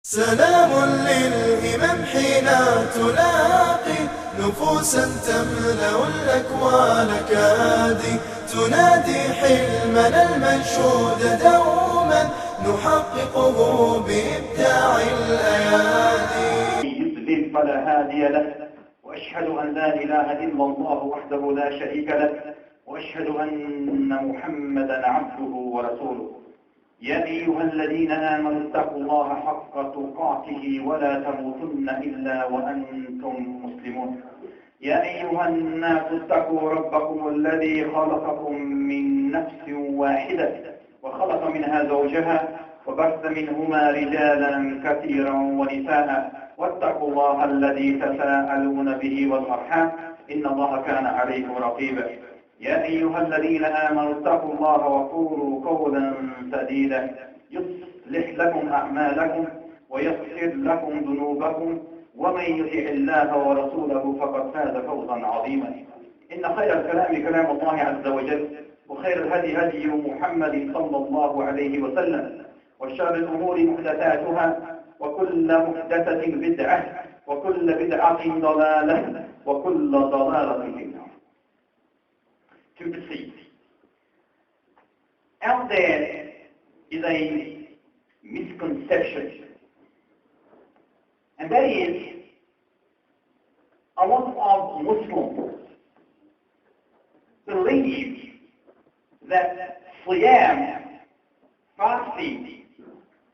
سلام للهمم حين تلاقي نفوسا تملأ الأكوان كادي تنادي حلمنا المنشود دوما نحققه بإبداع الأيادي. يضلل فلا هادي له، وأشهد أن لا إله إلا الله وحده لا شريك له، وأشهد أن محمدا عبده ورسوله. يا أيها الذين آمنوا اتقوا الله حق تقاته ولا تموتن إلا وأنتم مسلمون. يا أيها الناس اتقوا ربكم الذي خلقكم من نفس واحدة وخلق منها زوجها وبث منهما رجالا كثيرا ونساء واتقوا الله الذي تساءلون به والأرحام إن الله كان عليكم رقيبا. يا أيها الذين آمنوا اتقوا الله وقولوا قولا سديدا يصلح لكم أعمالكم ويغفر لكم ذنوبكم ومن يطع الله ورسوله فقد فاز فوزا عظيما. إن خير الكلام كلام الله عز وجل، وخير الهدي هدي محمد صلى الله عليه وسلم، وشر الأمور محدثاتها وكل محدثة بدعة وكل بدعة ضلالة وكل ضلالة في النار. To proceed. Out there is a misconception, and that is a lot of Muslims believe that Siyam, fasting,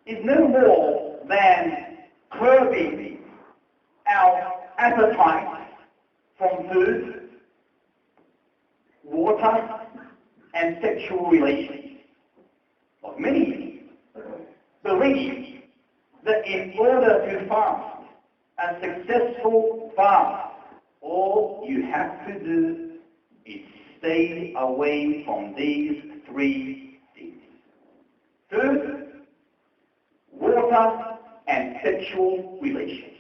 is no more than curbing our appetite from food, water, and sexual relations. But many believe that in order to fast a successful fast, all you have to do is stay away from these three things: food, water, and sexual relations.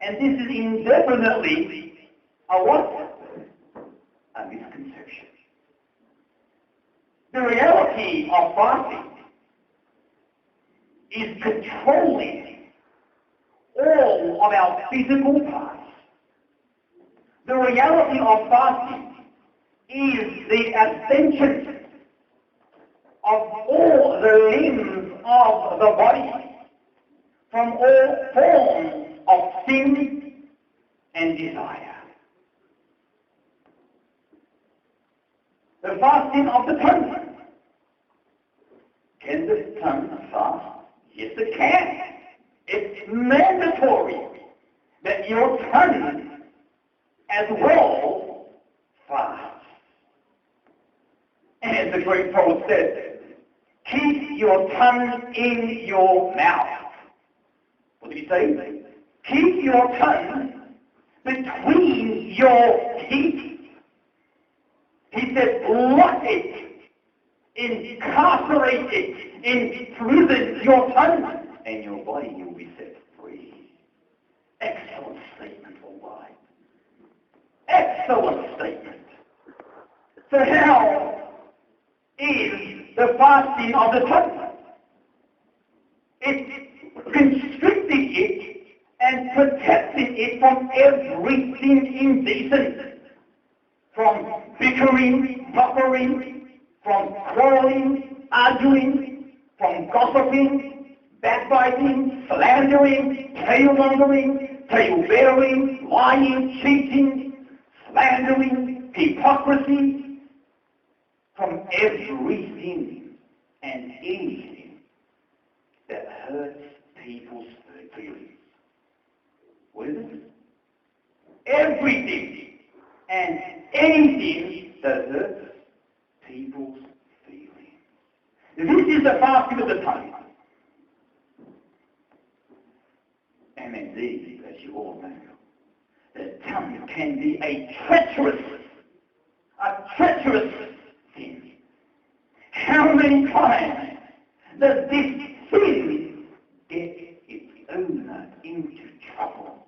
And this is indefinitely a what? A misconception. The reality of fasting is controlling all of our physical parts. The reality of fasting is the abstention of all the limbs of the body from all forms of sin and desire. The fasting of the tongue. Can the tongue fast? Yes, it can. It's mandatory that your tongue as well fast. And as the great poet said, keep your tongue in your mouth. What did he say? Keep your tongue between your teeth. He said, lock it, incarcerate it, imprison your tongue, and your body will be set free. Excellent statement, Allah. Excellent statement. So how is the fasting of the tongue? It's constricting it and protecting it from everything indecent. From bickering, muttering, from quarreling, arguing, from gossiping, backbiting, slandering, tale-mongering, tale-bearing, lying, cheating, slandering, hypocrisy, from everything and anything that hurts people's feelings. What is it? Everything and anything that hurts people's feelings. This is the fasting of the tongue. And indeed, as you all know, the tongue can be a treacherous thing. How many times does this sin get its owner into trouble?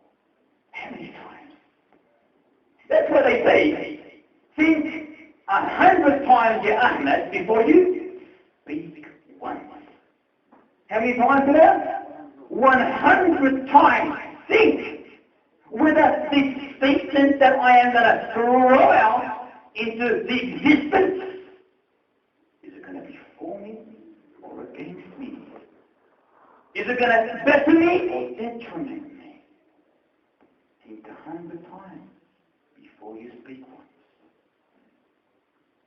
How many times? That's what they say. Think 100 times, Ya Ahmed, before you speak once. How many times now? 100 times think whether this statement that I am going to throw out into the existence, is it going to be for me or against me? Is it going to better me or detriment me? Think 100 times before you speak once.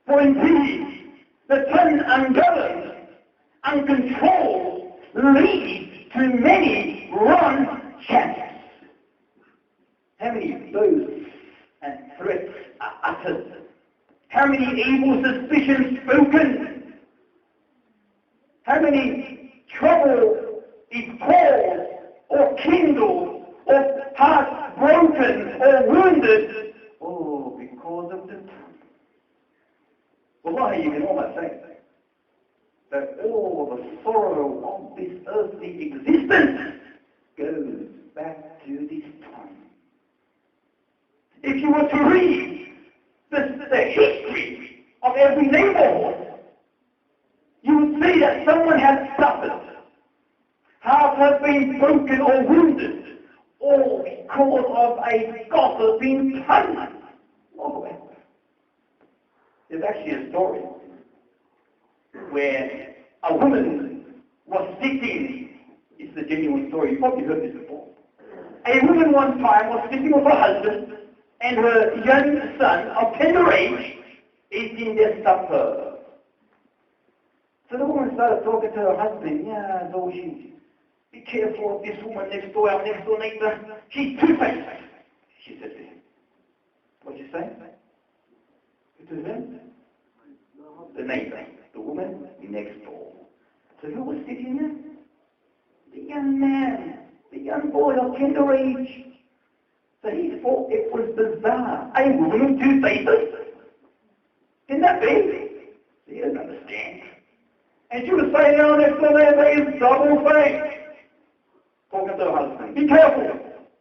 For indeed, the tongue ungoverned, uncontrolled, leads to many wrong chances. How many boasts and threats are uttered? How many evil suspicions spoken? How many trouble is caused or kindled or hearts broken or wounded? Oh, because of the tongue. Wallahi, you can almost say that all the sorrow of this earthly existence goes back to this tongue. If you were to read the history of every neighborhood, you would see that someone has suffered, heart has been broken or wounded, all because of a gossiping tongue. There's actually a story where a woman was sitting, it's a genuine story, you've probably heard this before. A woman one time was sitting with her husband and her young son of tender age eating their supper. So the woman started talking to her husband, yeah, Zoji, be careful of this woman next door, our next door neighbor. She's two-faced, she said to him. What'd you say? To him? The neighbor, the woman next door. So who was sitting there? The young man, the young boy of tender age. So he thought it was bizarre. A woman with two faces? Can that be? He didn't understand. And she was saying, oh, next door there is double face. Talking to her husband, be careful.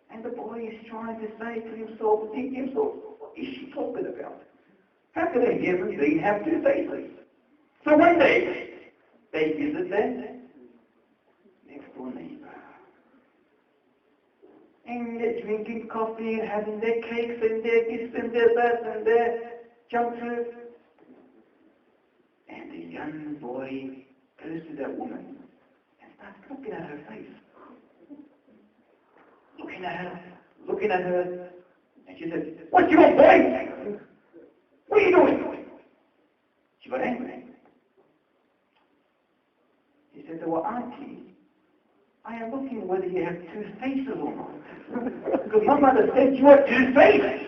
And the boy is trying to say to himself, think to himself, what is she talking about? How could a human being have two faces? So one day, they visit their next door neighbor. And they're drinking coffee and having their cakes and their this and their that and their junk food. And the young boy goes to that woman and starts looking at her face. Looking at her. And she says, what you want, boy? What are you doing? She got angry. He said, well, auntie, I am looking whether you have two faces or not. Because my mother said you have two faces.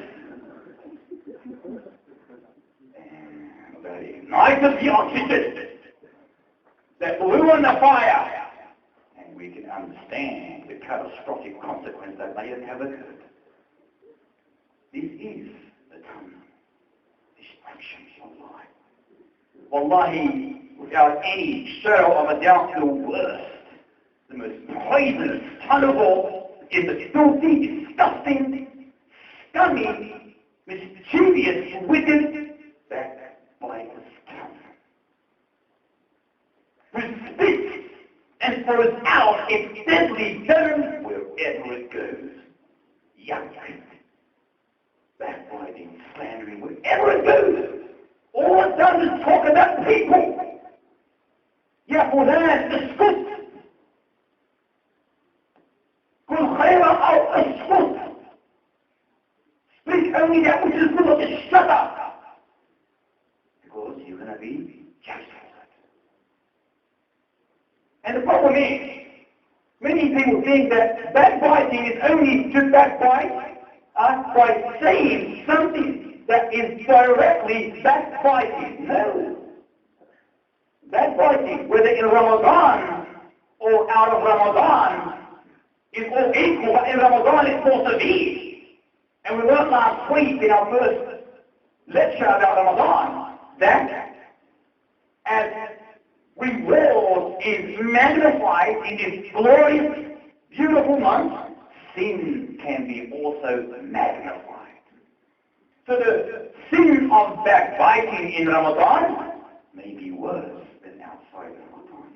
And that ignited the oxygen that blew on the fire. And we can understand the catastrophic consequence that may have occurred. This is the tongue. Destruction of life. Wallahi, without any shadow of a doubt, the worst, the most poisonous tongue of all is the filthy, disgusting, scummy, mischievous, wicked, backbiter's tongue. Who spits and throws out its deadly venom wherever it goes. Yuck. Backbiting, slandering, wherever it goes. All it does is talk about people. Yeah, for that, اسكت. كل خير أو اسكت. Speak only that which is good, just shut up. Because you're going to be judged for it. And the problem is, many people think that backbiting is only to backbite by saying something that is directly backbiting. No. Backbiting, whether in Ramadan or out of Ramadan, is all equal, but in Ramadan it's more severe. And we learned last week in our first lecture about Ramadan that as reward is magnified in this glorious, beautiful month, sin can be also magnified. So the sin of backbiting in Ramadan may be worse than outside Ramadan.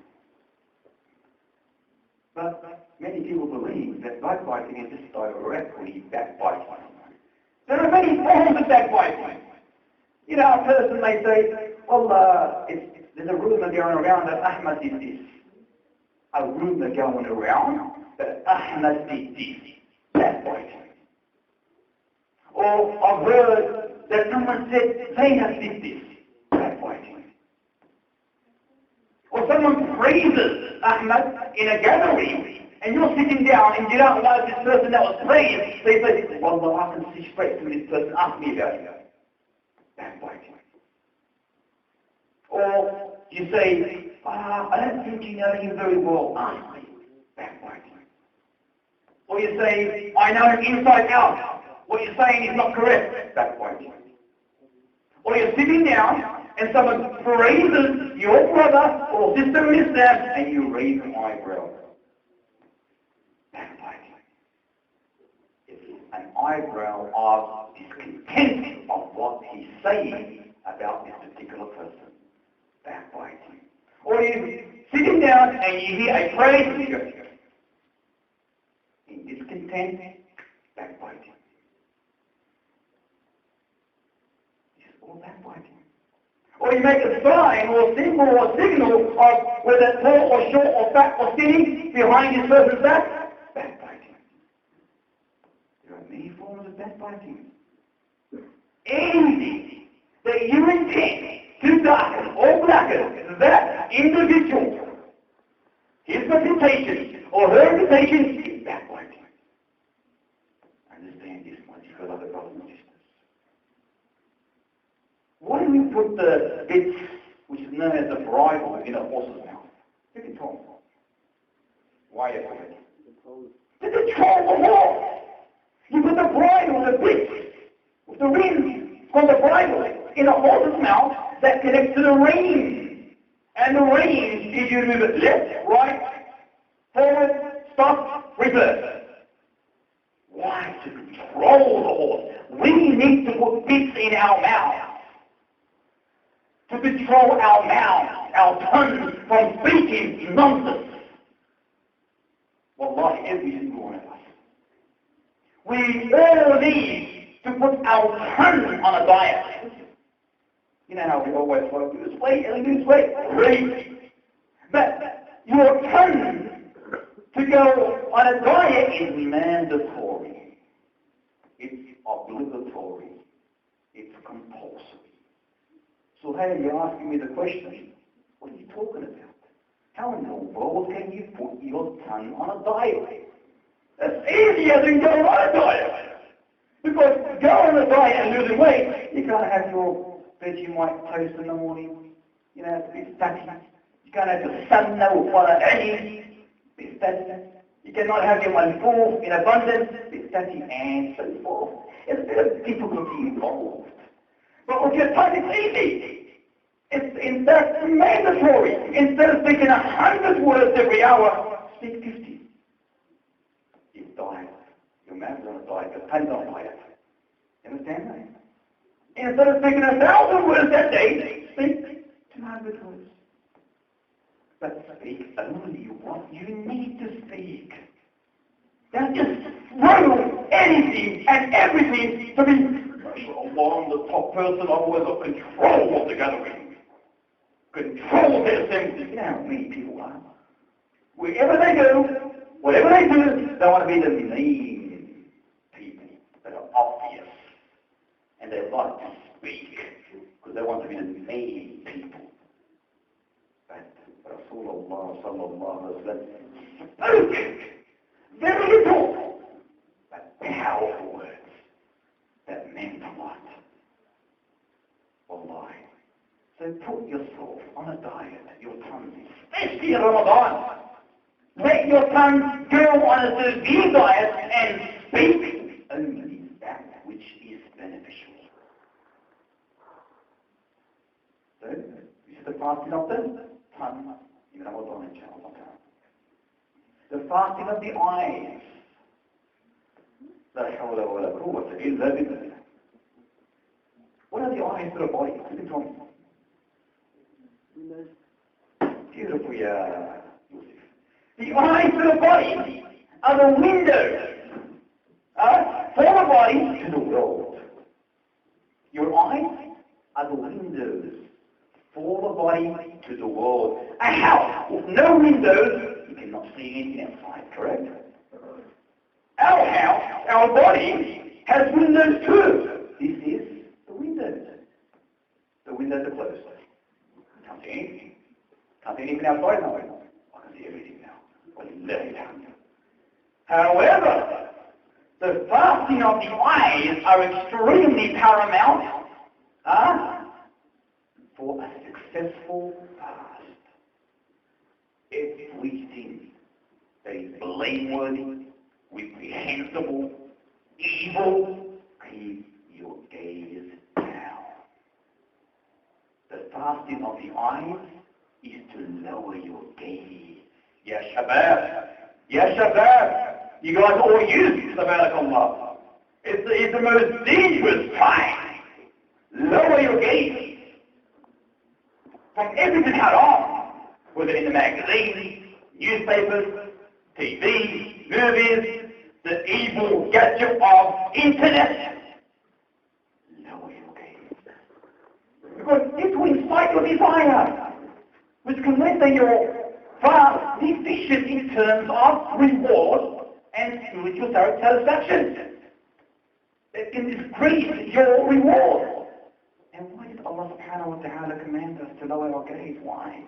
But many people believe that backbiting is just directly backbiting. There are many forms of backbiting. You know, a person may say, well, there's a rumour going around that Ahmad did this. A rumour going around that Ahmad did this. Backbiting. Or I've heard that someone said Zainab did this. Backbiting. Or someone praises Ahmad in a gathering, and you're sitting down and you don't know this person that was praised. So you say, well, I can see straight through this person. Ask me about it. Backbiting. Or you say, I don't think you know him very well. Ask me. Backbiting. Or you say, I know him inside out. What you're saying is not correct. Backbiting. Or you're sitting down and someone praises your brother or sister in Islam and you raise an eyebrow. Backbiting. It's an eyebrow of discontent of what he's saying about this particular person. Backbiting. Or you're sitting down and you hear a praise and you go, in discontent, backbiting. It's all backbiting. Or you make a sign or symbol or signal of whether tall or short or fat or skinny behind this person's back. Backbiting. There are many forms of backbiting. Anything that you intend to darken or blacken that individual, his reputation or her reputation, is backbiting. Understand this, my dear beloved brothers and sisters. Why do we put the bits, which is known as the bridle, in a horse's mouth? To control. Why is it? To control the horse. You put the bridle, the bits, with the reins from the bridle in a horse's mouth that connects to the reins. And the reins is you move it left, right, forward, stop, reverse. Why? To control the horse. We need to put bits in our mouth to control our mouth, our tongue from speaking nonsense. Wallahi, every single one of us. We all need to put our tongue on a diet. You know how we always want to lose weight and lose weight? Great. But your tongue to go on a diet is mandatory. It's obligatory. It's compulsory. So hey, you're asking me the question, what are you talking about? How in the world can you put your tongue on a diet? That's easier than going on a diet. Because go on a diet and losing weight, you can't have your Vegemite toast in the morning. You know, it's a bit fatty. You can't have your sunna or farahani, a bit fatty. You cannot have your malfouf in abundance, a bit fatty, and so forth. There's a bit of difficulty involved. But with your tongue, it's easy. It's in fact mandatory. Instead of speaking 100 words every hour, speak 50. You diet. Your mouth's on a diet. Your tongue's on a diet. You understand that? Instead of speaking 1,000 words that day, speak 200 words. But speak only what you need to speak. Don't just throw anything and everything to be I'm the top person. I've always got control of the gathering. Control their assembly. You know how many people are. Wherever they go, whatever they do, they want to be the main people that are obvious. And they like to speak because they want to be the main people. But Rasulullah sallallahu alaihi wasallam spoke very little, but powerful words that meant a lot. Wallahi. So put yourself on a diet, your tongue, especially in Ramadan. Let your tongue go on a severe diet and speak only that which is beneficial. So, this is the fasting of the tongue in Ramadan, inshallah. The fasting of the eyes. لا حول ولا قوة إلا بالله. What are the eyes to the body? Beautiful, yeah, Yusuf. The eyes to the body are the windows for the body to the world. Your eyes are the windows for the body to the world. A house with no windows, you cannot see anything outside, correct? Our house, our body, has windows too. This is the windows. The windows are closed. Can't see anything. Can't see anything outside now. I can see everything now. However, the fasting of the eyes are extremely paramount for a successful fast. Everything that is blameworthy, reprehensible, evil, keep your gaze down. The fasting of the eyes is to lower your gaze. Ya Shabab, Ya Shabab, you guys all use Subhanakallah. It's the most dangerous time. Lower your gaze from everything haram, whether in the magazines, newspapers, TV, movies, the evil gadget of internet. Lower your gaze. Because it will incite your desire, which can render your fast deficient in terms of reward and spiritual satisfaction. It can decrease your reward. And why did Allah subhanahu wa ta'ala command us to lower our gaze? Why?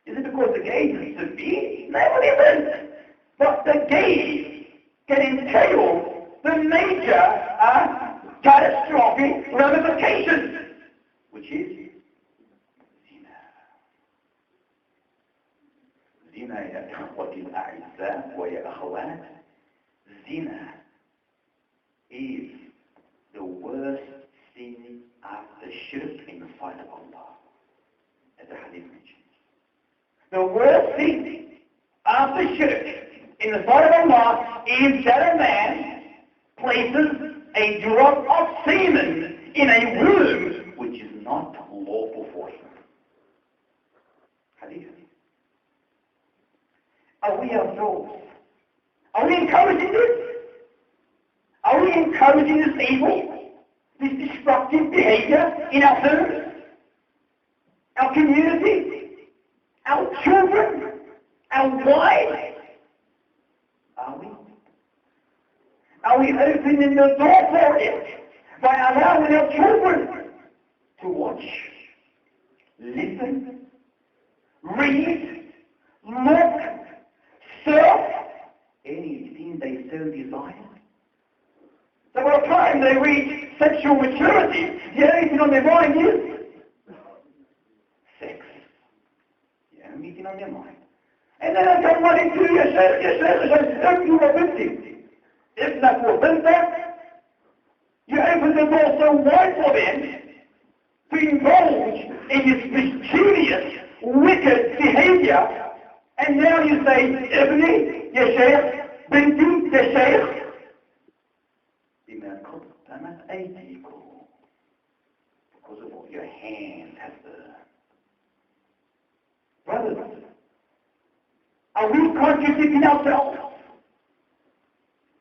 Is it because the gaze is severe? No, it isn't. But the gaze can entail the major catastrophic ramifications, which is zina. Zina, ya ikhwati al-a'izza wa ya akhawat, zina is the worst sin after shirk in the sight of Allah, as the hadith mentions. The worst sin after shirk in the sight of Allah is that a man places a drop of semen in a womb which is not lawful for him. Hadith. Are we ourselves? Are we encouraging this? Are we encouraging this evil, this destructive behavior in our homes, our community, our children, our wives? Are we? Are we opening the door for it by allowing our children to watch, listen, read, look, surf, anything they so desire? So by the time they reach sexual maturity, the only thing on their mind is sex. The only thing on their mind. And then they come running to you, don't you want this? If not for that, you open the door so wide for them to indulge in this mischievous, wicked behavior, and now you say, Ibni, Ya Shaykh, Binti, Ya Shaykh, because of what your hand has done. Brothers, are we contradicting ourselves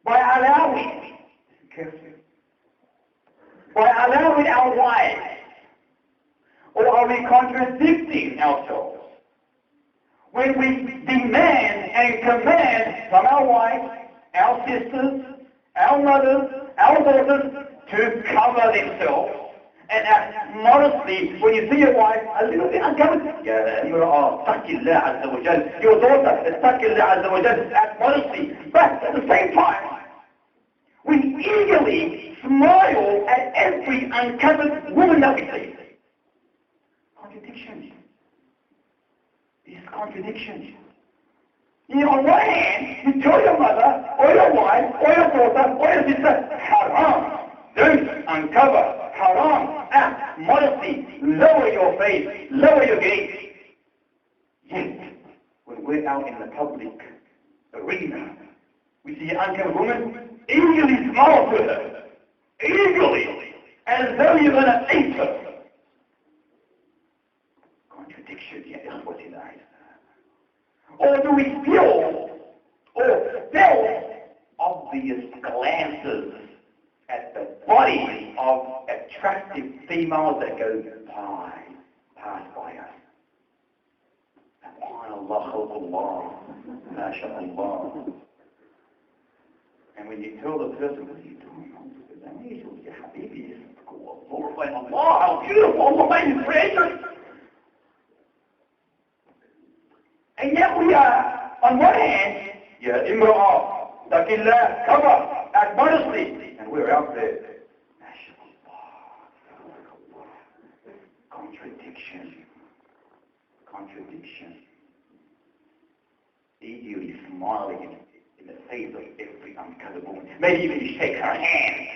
by allowing, listen carefully, by allowing our wives, or are we contradicting ourselves when we demand and command from our wives, our sisters, our mothers, our daughters to cover themselves and act modestly? When you see your wife a little bit uncovered, you're taqillah azza wa jal. Your daughter, taqillah azza wa jal, act modestly. But at the same time, we eagerly smile at every uncovered woman that we see. Contradiction. This is contradiction. You know, on one hand, you tell your mother, or your wife, or your daughter, or your sister, haram, don't uncover, haram, act modesty, lower your face, lower your gaze. Yet, when we're out in the public arena, we see an uncovered woman, eagerly smile to her, eagerly, as though you're going to eat her. Contradiction, yeah, that's what it is. Or do we feel, or obvious glances at the bodies of attractive females that go pass by us. Subhanallah, khalqullah, mashallah. And when you tell the person, what are you doing? Ya Habibi, glorify Allah, how beautiful, Allah made His creation. And yet we are, on one hand, Ya Imra'ah, Taqillah, cover, act modestly, and we're out there. Contradiction. Easier is smiling in the face of every uncovered woman. Maybe even shake her hand.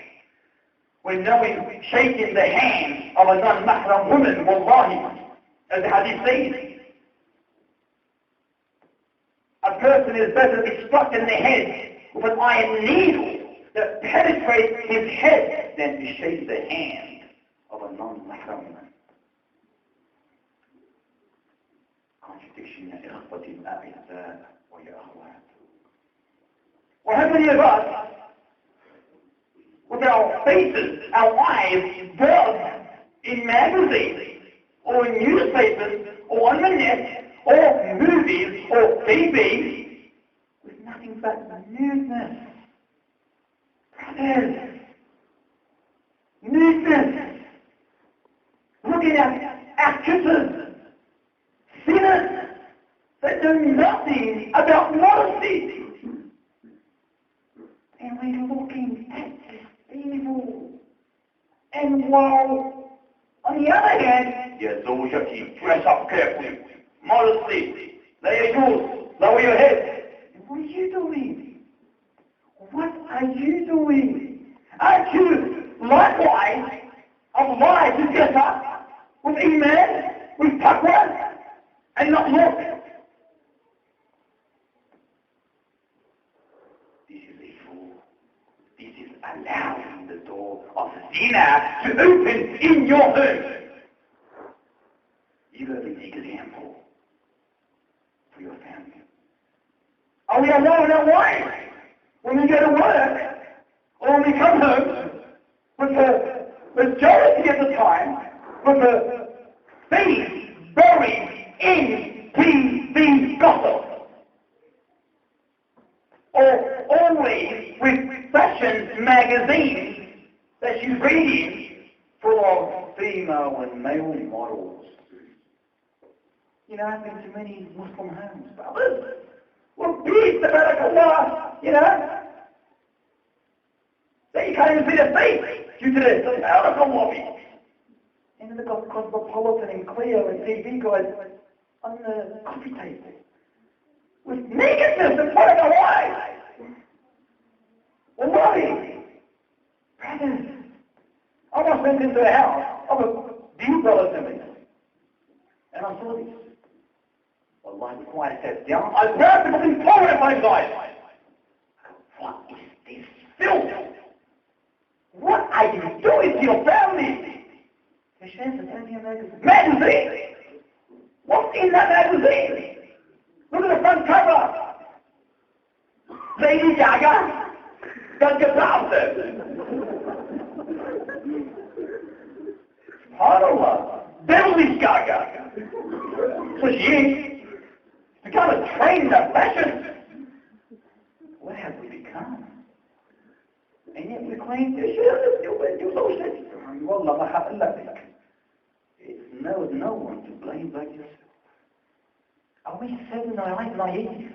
When knowing shaking the hand of a non-mahram woman, wallahi, as the hadith says, a person is better to be struck in the head with an iron needle that penetrates his head than to shake the hand of a non-mahram woman. Contradiction, ya ikhwati al-a'izza wa ya akhwat. Well, how many of us, with our faces, our eyes, rubbed in magazines, or in newspapers, or on the net, or movies, or TV, with nothing but nudeness? Brothers, nudeness. Looking at actresses, sinners that know nothing about modesty. And we're looking at this evil. And while, on the other hand, Ya zawjati, dress up carefully, modestly, lay your jewels, lower your head. And what are you doing? What are you doing? Aren't you likewise obliged to dress up with iman, with taqwa, and not look? Allowing the door of zina to open in your home. You are an example for your family. Are we allowing our wives, when we go to work, or when we come home, with the majority of the time, with the face buried in TV gossip, or always with fashion magazines that she's reading full of female and male models? You know, I've been to many Muslim homes, brothers. We're pleased about Allah, you know. They can't even see their face due to the Allah. And then they've got cosmopolitan and clear and TV guys on the coffee table with nakedness in front of their wives. Wallahi, brothers, I once went into the house of a dear brother to me, and I saw this. Wallahi, before I sat down, I grabbed the book and tore it at my side. What is this filth? What are you doing to your family? Magazine? What's in that magazine? Look at the front cover. Lady Gaga. Don't get out there. SubhanAllah. Beverly Gaga. So she is. To kind of train that fashion. What have we become? And yet we claim to it's no one to blame but yourself. Are we so naive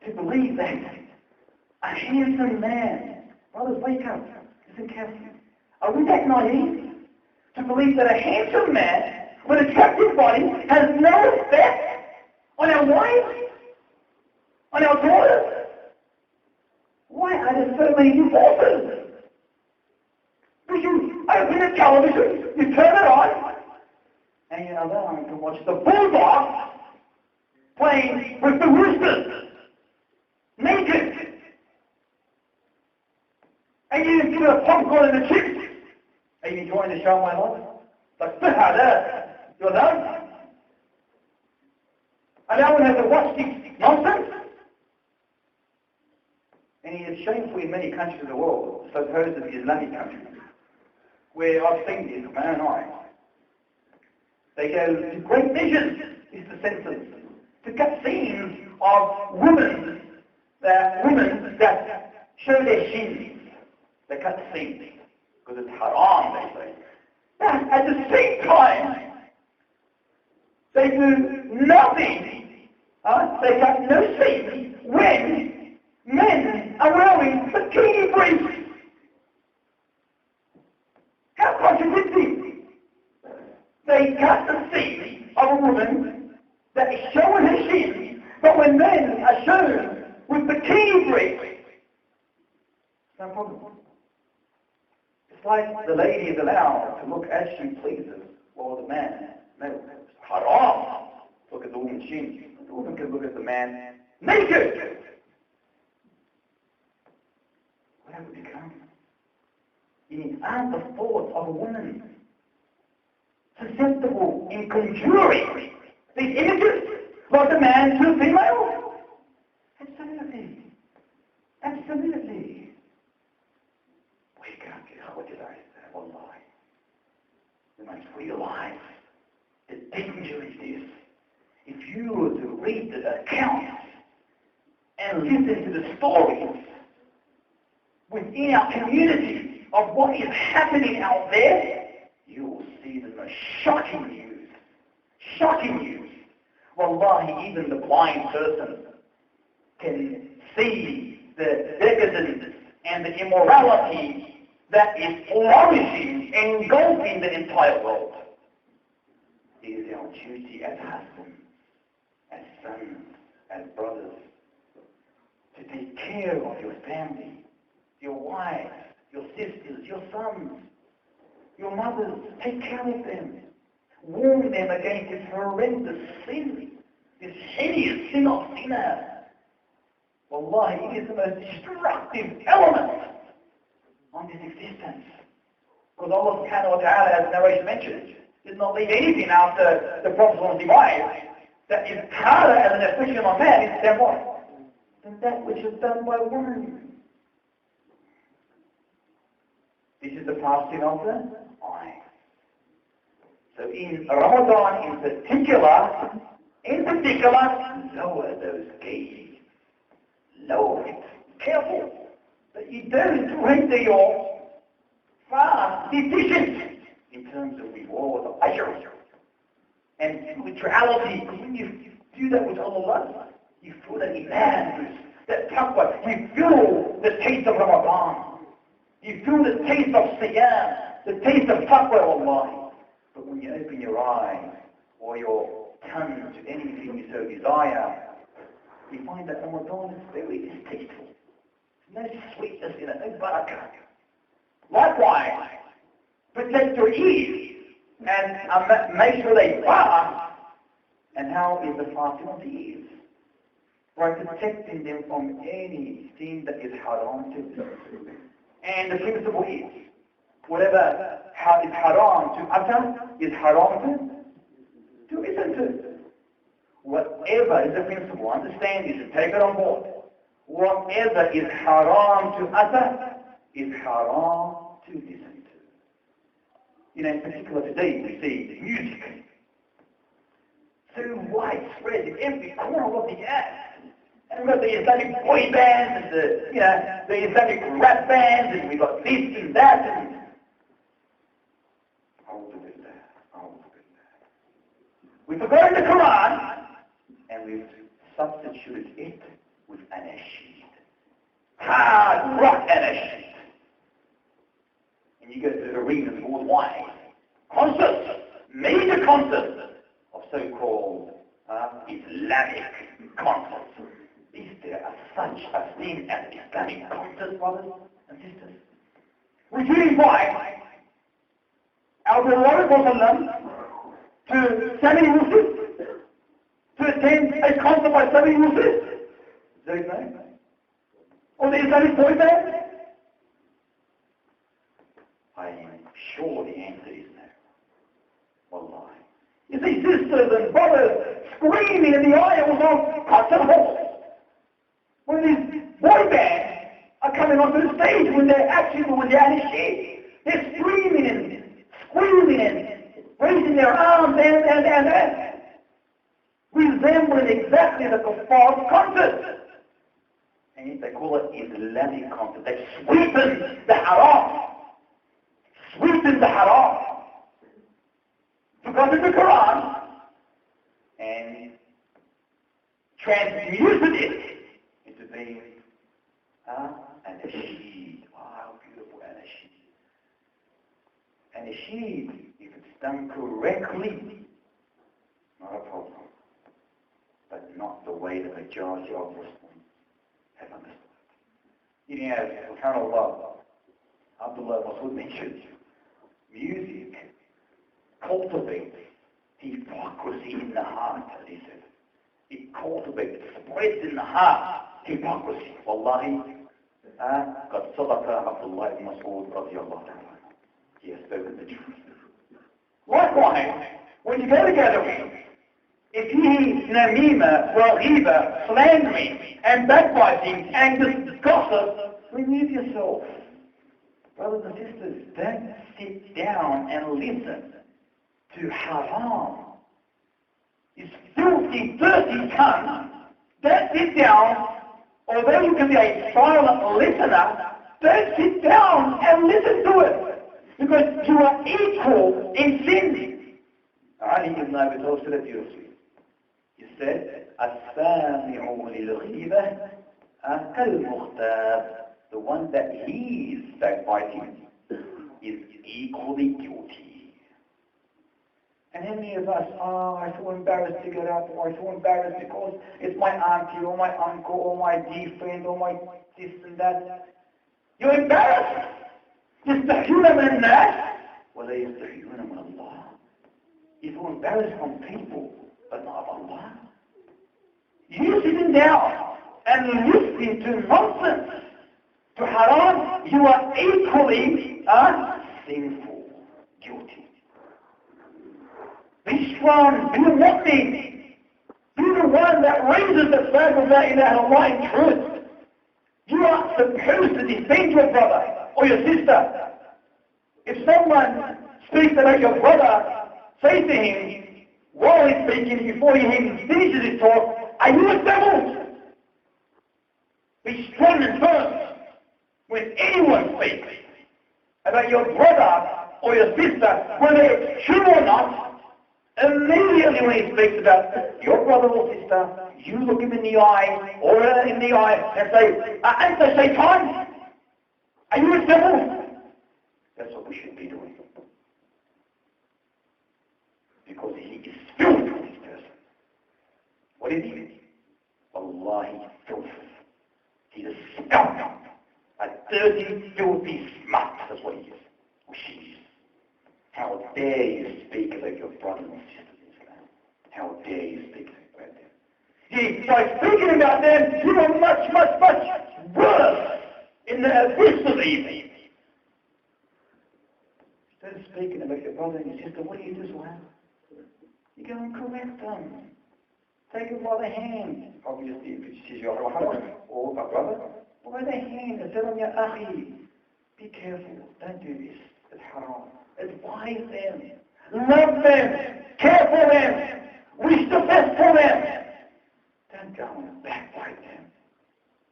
to believe that a handsome man, brothers, wake up, listen carefully. Are we that naive to believe that a handsome man with an attractive body has no effect on our wives, on our daughters? Why are there so many divorces? Because you open the television, you turn it on, and you know that I can watch the Bulldogs playing with the Roosters, naked. And you give it a popcorn and the chips. Are you enjoying the show, my lord? Like, you're done? And now one has to watch this nonsense? And he is shameful in many countries of the world, supposedly Islamic countries, where I've seen this with my own eyes. They go to great measures, is the census, to cut scenes of women that show their shins. They cut scenes because it's haram, they say. But at the same time, they do nothing. They cut no scenes when men are wearing bikini briefs. How contradicting! They cut the scene of a woman that is showing her shins, but when men are shown with bikini briefs, no problem. It's like the lady is allowed to look as she pleases, while the man, no, it's haram. Look at the woman's shins. The woman can look at the man naked. What have we become? Aren't the thoughts of a woman susceptible in conjuring these images like the man to the female? Absolutely. Absolutely. We can't get out of that, wallahi. We must realize the danger is this. If you were to read the accounts and listen to the stories within our community of what is happening out there, you will see the most shocking news. Shocking news. Wallahi, even the blind person can see the decadence and the immorality that is flourishing, engulfing the entire world. It is our duty as husbands, as sons, as brothers, to take care of your family, your wives, your sisters, your sons, your mothers. Take care of them. Warn them against this horrendous sin, this hideous sin of sinner. Wallahi, it is the most destructive element on this existence. Because Allah subhanahu wa ta'ala, as the narration mentioned, did not leave anything after the Prophet's demise that is harder as an affliction on man than what? Than that which is done by woman. This is the fasting of the eye. So in Ramadan in particular, lower those gaze. Lower it. Careful that you don't render your fast deficient in terms of reward of ajr and spirituality. Because when you do that with Allah, you feel that iman, that taqwa, you feel the taste of Ramadan. You feel the taste of siyam, the taste of taqwa, Allah. But when you open your eyes or your tongue to anything you so desire, you find that Ramadan is very distasteful. There's no sweetness in it, no barakah. Likewise, protect your ears and make sure they fast. And how is the fasting of the ears? By protecting them from anything that is haram to them. And the principle is, whatever is haram to utter is haram to listen to. Whatever is the principle, understand this and take it on board. Whatever is haram to utter is haram to listen to. In particular today we see music so widespread in every corner of the earth. And we've got the Islamic boy bands and the Islamic rap bands, and we've got this and that, and we've forgotten the Quran, and we've substituted it with anashid. Hard rock anashid. And you go to the arenas worldwide. Concerts, major concerts of so-called Islamic concerts. Is there such a thing as Islamic concerts, brothers and sisters? Would you invite our beloved Prophet to Sami Yusuf to attend a concert by Sami Yusuf? Is that his name? Or the Islamic boy band? I am sure the answer is no. Wallahi. You see sisters and brothers screaming in the aisles of concert halls. When these boy bands going on to the stage when they're actually with the anashid. They're screaming and squealing and raising their arms and resembling exactly the kuffar concert. And they call it Islamic concert. They sweeten the haram. Sweeten the haram. Because of the Quran and transmuted it into being an ashid. Wow, beautiful anashid. Anashid, if it's done correctly, not a problem. But not the way the majority of Muslims have understood. You know, subhanAllah, Abdullah Masud mentioned, music cultivates hypocrisy in the heart, as he said. It cultivates, spreads in the heart, hypocrisy. Wallahi, قد صدق عبد الله بن مسعود رضي الله عنه. He has spoken the truth. Likewise, when you go to gatherings, if you hear namima, ghiba, slandering, and backbiting, and gossip, remove yourself. Brothers and sisters, don't sit down and listen to haram. It's filthy, dirty tongue. Don't sit down, although you can be a silent listener, don't sit down and listen to it. Because you are equal in sin. Ali ibn Abi Talib said it beautifully. He said, السامع للغيبة كالمغتاب. The one that hears backbiting is equally guilty. And how many of us, I feel embarrassed to get up, or I feel embarrassed because it's my auntie, or my uncle, or my dear friend, or my this and that. You're embarrassed. يستحيون من الناس ولا يستحيون من الله. You feel embarrassed from people, but not of Allah. You sitting down and listening to nonsense, to haram, you are equally sinful, guilty. Be strong, be a mu'min. Be the one that raises the flag of La ilaha illallah in truth. You are supposed to defend your brother or your sister. If someone speaks about your brother, say to him, while he's speaking, before he even finishes his talk, are you a devil? Be strong and firm. When anyone speaks about your brother or your sister, whether it's true or not, immediately when he speaks about your brother or sister, you look him in the eye or her in the eye and say, Anta Shaitan, are you a devil? That's what we should be doing. Because he is filled with this person. What is he? Wallahi, filth. He's a scum. A dirty, filthy smut. That's what he is. Or she is. How dare you speak about your brothers and sisters in Islam? How dare you speak about them? By speaking about them, you are much, much, much worse in the abyss of evil. Instead of speaking about your brother and your sister, what do you do, Suhaib? You go and correct them. Take them by the hand. Obviously, if it's your brother or a brother, by the hand and tell them, Ya Akhi, be careful, don't do this, it's haram. Advise them, love them, care for them, wish the best for them. Don't go and backbite them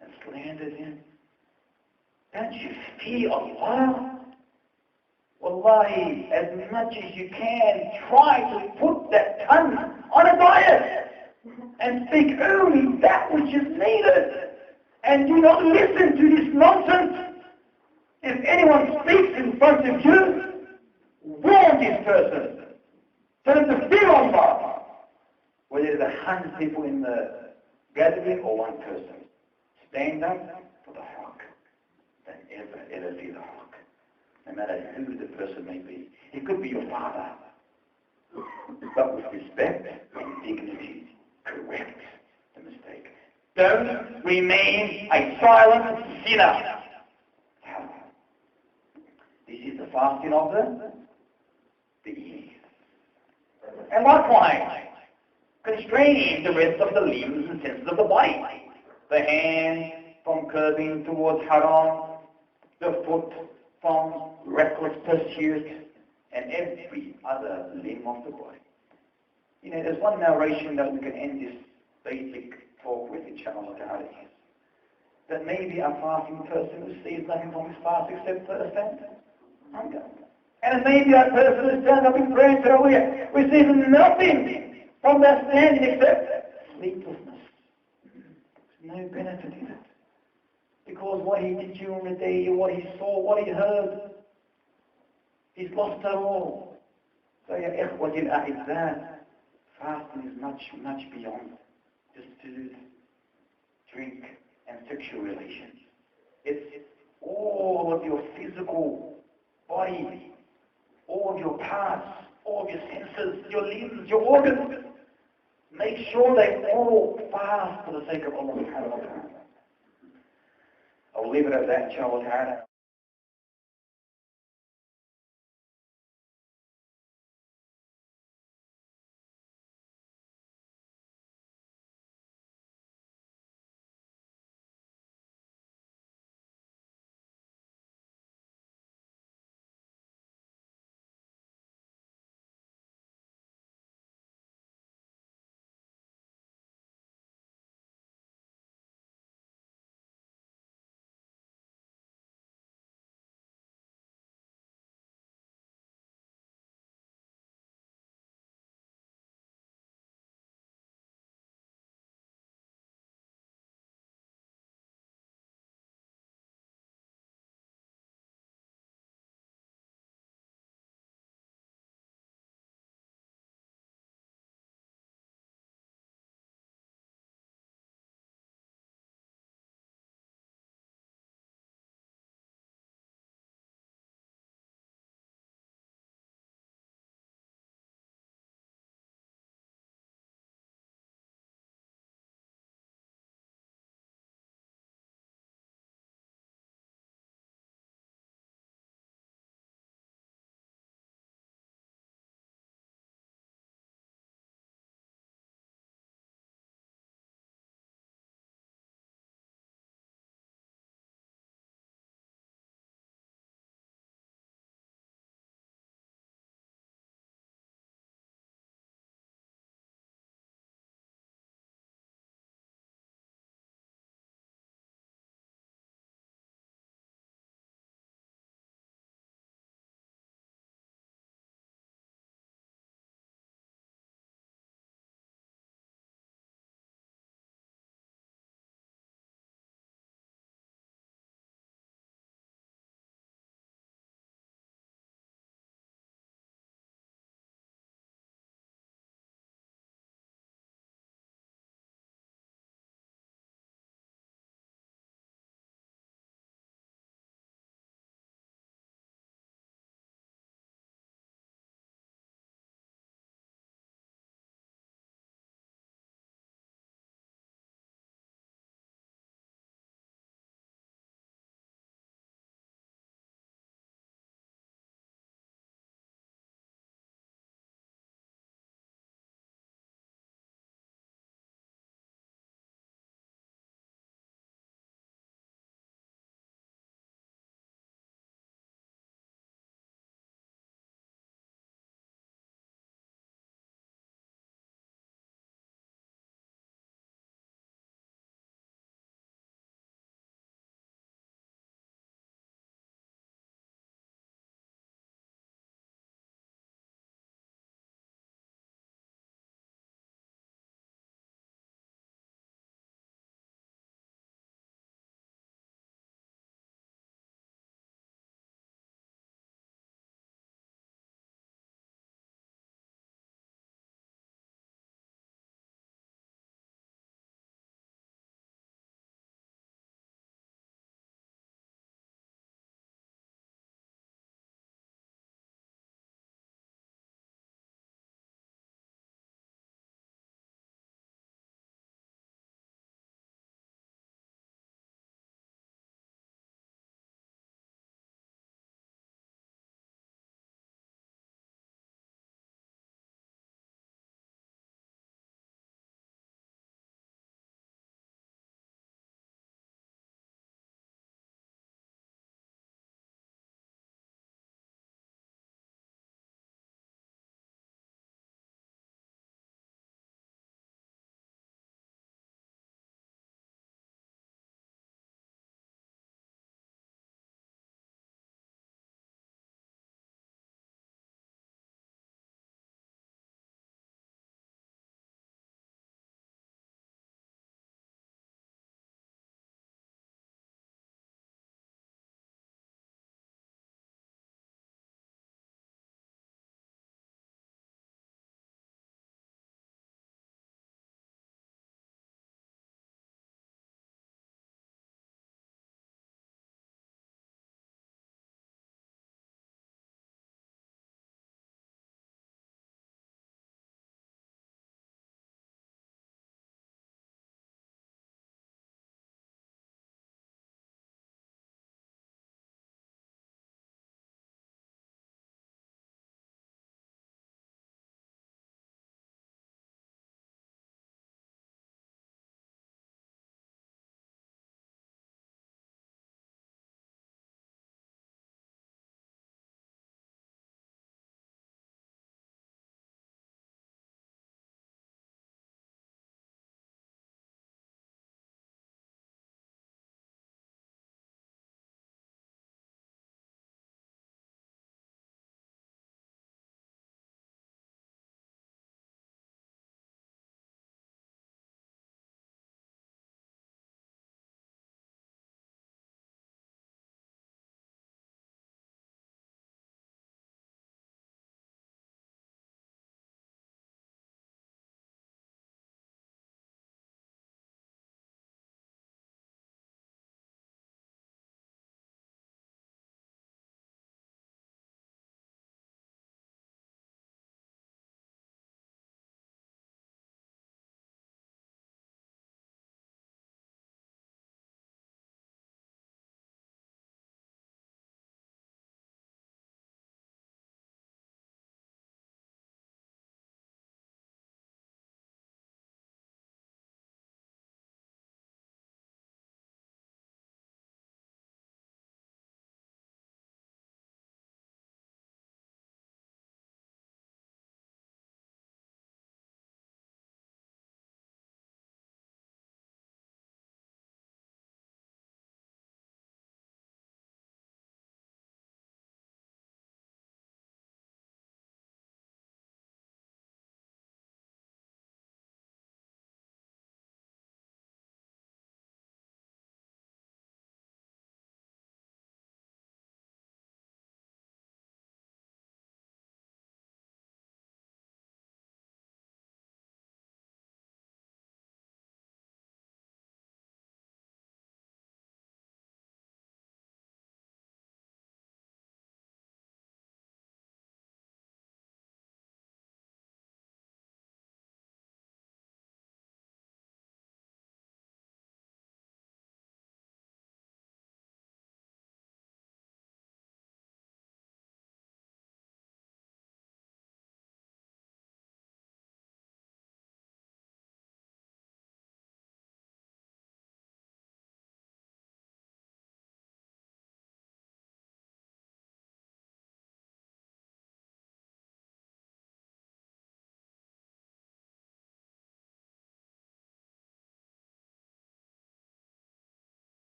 and slander them. Don't you fear Allah? Wallahi, as much as you can, try to put that tongue on a diet and speak only that which is needed. And do not listen to this nonsense. If anyone speaks in front of you, warn this person. Tell him to fear Allah. Whether there's 100 people in the gathering or one person. Stand up for the haqq. Don't ever fear the haqq. No matter who the person may be. It could be your father. But with respect and dignity, correct the mistake. Don't remain a silent sinner. This is the fasting of the ears. And likewise, constraining the rest of the limbs and senses of the body. The hand from curving towards haram, the foot from reckless pursuit, and every other limb of the body. You know, there's one narration that we can end this basic talk with, inshallah ta'ala, that maybe a fasting person receives nothing from his fast except thirst and hunger. And maybe that person who stands up in prayer and Tarawih receives nothing from that standing except sleeplessness. There's no benefit in it. Because what he did during the day, what he saw, what he heard, he's lost it all. So ya ikhwati al-a'izzah, fasting is much, much beyond just food, drink, and sexual relations. It's all of your physical body, all of your parts, all of your senses, your limbs, your organs. Make sure they all fast for the sake of Allah subhanahu wa ta'ala. I'll leave it at that, inshallah ta'ala.